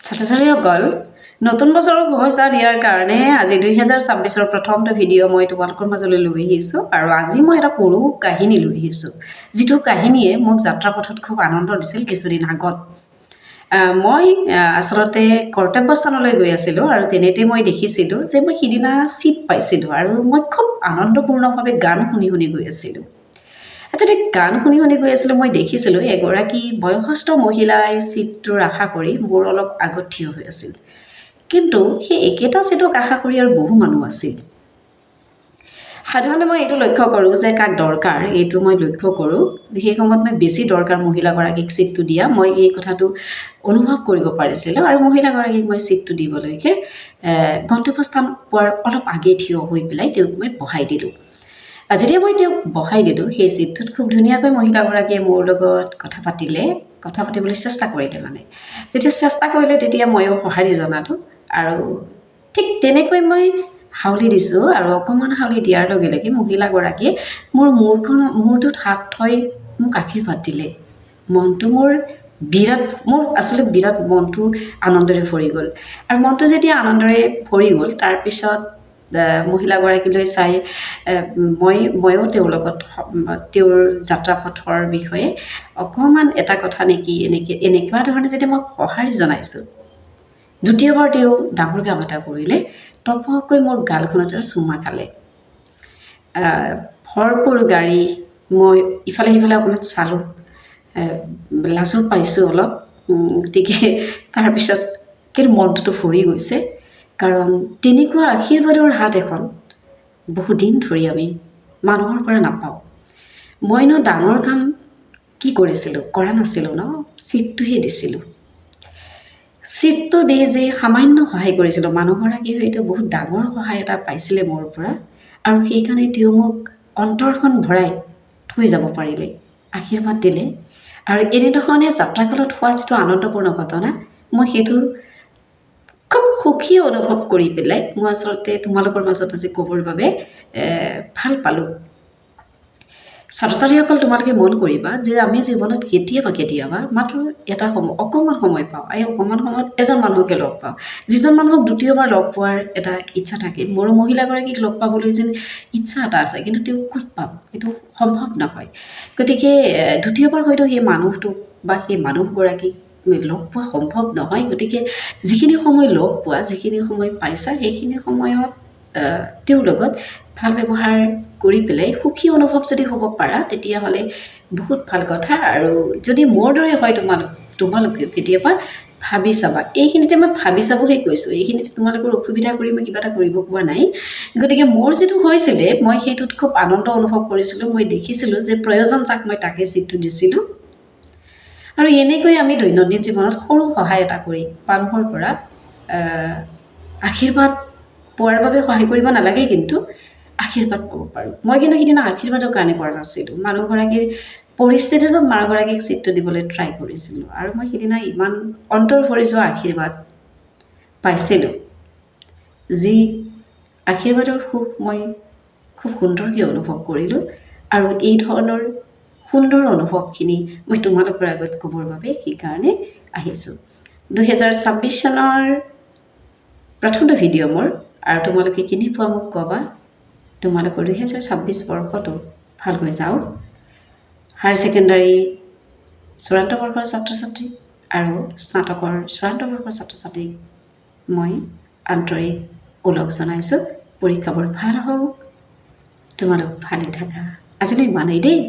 ছাত্ৰ-ছাত্ৰীসকল নতুন বছৰৰ শুভেচ্ছা দিয়াৰ কাৰণে আজি 2026ৰ প্ৰথমটো ভিডিঅ' মই তোমালোকৰ মাজলৈ লৈ আহিছোঁ আৰু আজি মই এটা সৰু কাহিনী লৈ আহিছোঁ যিটো কাহিনীয়ে মোক যাত্ৰাপথত খুব আনন্দ দিছিল কিছুদিন আগত মই আসলতে কৰ্তব্যস্থানলৈ গৈ আছিলোঁ আৰু তেনেতে মই দেখিছিলোঁ যে মই সিদিনা চিট পাইছিলোঁ আৰু মই খুব আনন্দপূৰ্ণভাৱে গান শুনি গৈ আছিলোঁ আচ্ছা গান শুনি গৈ আছিলোঁ মই দেখিছিলোঁ এগৰাকী বয়সস্থ মহিলাই চিটটোৰ আশা কৰি মোৰ অলপ আগত থিয় হৈ আছিল কিন্তু সেই একেটা চিটক আশা কৰি আৰু বহু মানুহ আছিল সাধাৰণতে মই এইটো লক্ষ্য কৰোঁ যে কাক দৰকাৰ এইটো মই লক্ষ্য কৰোঁ সেই সময়ত মই বেছি দৰকাৰ মহিলাগৰাকীক চিটটো দিয়া মই এই কথাটো অনুভৱ কৰিব পাৰিছিলোঁ আৰু মহিলাগৰাকীক মই চিটটো দিবলৈকে গন্তব্যস্থান পোৱাৰ অলপ আগে থিয় হৈ পেলাই তেওঁক মই বহাই দিলোঁ যেতিয়া মই তেওঁক বহাই দিলোঁ সেই চিটটোত খুব ধুনীয়াকৈ মহিলাগৰাকীয়ে মোৰ লগত কথা পাতিবলৈ চেষ্টা কৰিলে মানে যেতিয়া চেষ্টা কৰিলে তেতিয়া ময়ো সঁহাৰি জনালোঁ আৰু ঠিক তেনেকৈ মই হাউলি দিছোঁ আৰু অকণমান হাউলি দিয়াৰ লগে লগে মহিলাগৰাকীয়ে মোৰ মূৰটোত হাত থৈ মোক আশীৰ্বাদ দিলে মনটো মোৰ আচলতে বিৰাট মনটো আনন্দৰে ভৰি গ'ল আৰু মনটো যেতিয়া আনন্দৰে ভৰি গ'ল তাৰপিছত মহিলাগৰাকীলৈ চাই ময়ো তেওঁৰ লগত তেওঁৰ যাত্ৰাপথৰ বিষয়ে অকণমান এটা কথা নেকি এনেকুৱা ধৰণে যেতিয়া মই সঁহাৰি জনাইছোঁ দ্বিতীয়বাৰ তেওঁ ডাঙৰ কাম এটা কৰিলে টপকৈ মোৰ গালখনত চুমা খালে ভৰপূৰ গাড়ী মই ইফালে সিফালে অকণমান চালোঁ লাজো পাইছোঁ অলপ গতিকে তাৰপিছত কিন্তু মনটোতো ভৰি গৈছে কাৰণ তেনেকুৱা আশীৰ্বাদৰ হাত এখন বহুদিন ধৰি আমি মানুহৰ পৰা নাপাওঁ মইনো ডাঙৰ কাম কি কৰিছিলোঁ কৰা নাছিলোঁ ন চিটটোহে দিছিলোঁ চিটটো দি যে সামান্য সহায় কৰিছিলোঁ মানুহগৰাকী হয়তো বহুত ডাঙৰ সহায় এটা পাইছিলে মোৰ পৰা আৰু সেইকাৰণে তেওঁ মোক অন্তৰখন ভৰাই থৈ যাব পাৰিলে আশীৰ্বাদ দিলে আৰু এনেধৰণে যাত্ৰাকালত হোৱা যিটো আনন্দপূৰ্ণ ঘটনা মই সেইটো খুব সুখী অনুভৱ কৰি পেলাই মই আচলতে তোমালোকৰ মাজত আজি ক'বৰ বাবে ভাল পালোঁ ছাত্ৰ-ছাত্ৰীসকল তোমালোকে মন কৰিবা যে আমি জীৱনত কেতিয়াবা মাত্ৰ এটা অকণমান সময় পাওঁ এই অকণমান সময়ত এজন মানুহকে লগ পাওঁ যিজন মানুহক দ্বিতীয়বাৰ লগ পোৱাৰ এটা ইচ্ছা থাকে মোৰো মহিলাগৰাকীক লগ পাবলৈ যেন ইচ্ছা এটা আছে কিন্তু তেওঁ ক'ত পাম এইটো সম্ভৱ নহয় গতিকে দ্বিতীয়বাৰ হয়তো সেই মানুহটোক বা সেই মানুহগৰাকীক লগ পোৱা সম্ভৱ নহয় গতিকে যিখিনি সময় লগ পোৱা যিখিনি সময় পাইছা সেইখিনি সময়ত তেওঁৰ লগত ভাল ব্যৱহাৰ কৰি পেলাই সুখী অনুভৱ যদি হ'ব পাৰা তেতিয়াহ'লে বহুত ভাল কথা আৰু যদি মোৰ দৰে হয় তোমালোকে কেতিয়াবা ভাবি চাবা এইখিনিতে মই ভাবি চাবহে কৈছোঁ এইখিনিতে তোমালোকৰ অসুবিধা কৰি মই কিবা এটা কৰিব পোৱা নাই গতিকে মোৰ যিটো হৈছিলে মই সেইটোত খুব আনন্দ অনুভৱ কৰিছিলোঁ মই দেখিছিলোঁ যে প্ৰয়োজন যাক মই তাকে চিটটো দিছিলোঁ আৰু এনেকৈ আমি দৈনন্দিন জীৱনত সৰু সহায় এটা কৰি মানুহৰ পৰা আশীৰ্বাদ পোৱাৰ বাবে সহায় কৰিব নালাগে কিন্তু আশীৰ্বাদ পাব পাৰোঁ মই কিন্তু সিদিনা আশীৰ্বাদৰ কাৰণে কৰা নাছিলোঁ মানুহগৰাকীৰ পৰিস্থিতিটোত মানুহগৰাকীক চিটটো দিবলৈ ট্ৰাই কৰিছিলোঁ আৰু মই সিদিনা ইমান অন্তৰ ভৰি যোৱা আশীৰ্বাদ পাইছিলোঁ যি আশীৰ্বাদৰ সুখ মই খুব সুন্দৰকৈ অনুভৱ কৰিলোঁ আৰু এই ধৰণৰ সুন্দৰ অনুভৱখিনি মই তোমালোকৰ আগত ক'বৰ বাবে সেইকাৰণে আহিছোঁ 2026 চনৰ প্ৰথমটো ভিডিঅ' মোৰ আৰু তোমালোকে কেনেকুৱা মোক ক'বা তোমালোকৰ 2026 বৰ্ষটো ভালকৈ যাওক হায়াৰ ছেকেণ্ডাৰী চূড়ান্ত বৰ্ষৰ ছাত্ৰ-ছাত্ৰী আৰু স্নাতকৰ চূড়ান্ত বৰ্ষৰ ছাত্ৰ-ছাত্ৰীক মই আন্তৰিক ওলগ জনাইছোঁ পৰীক্ষাবোৰ ভাল হওক তোমালোক ভালে থাকা আজিলৈ ইমানেই দেই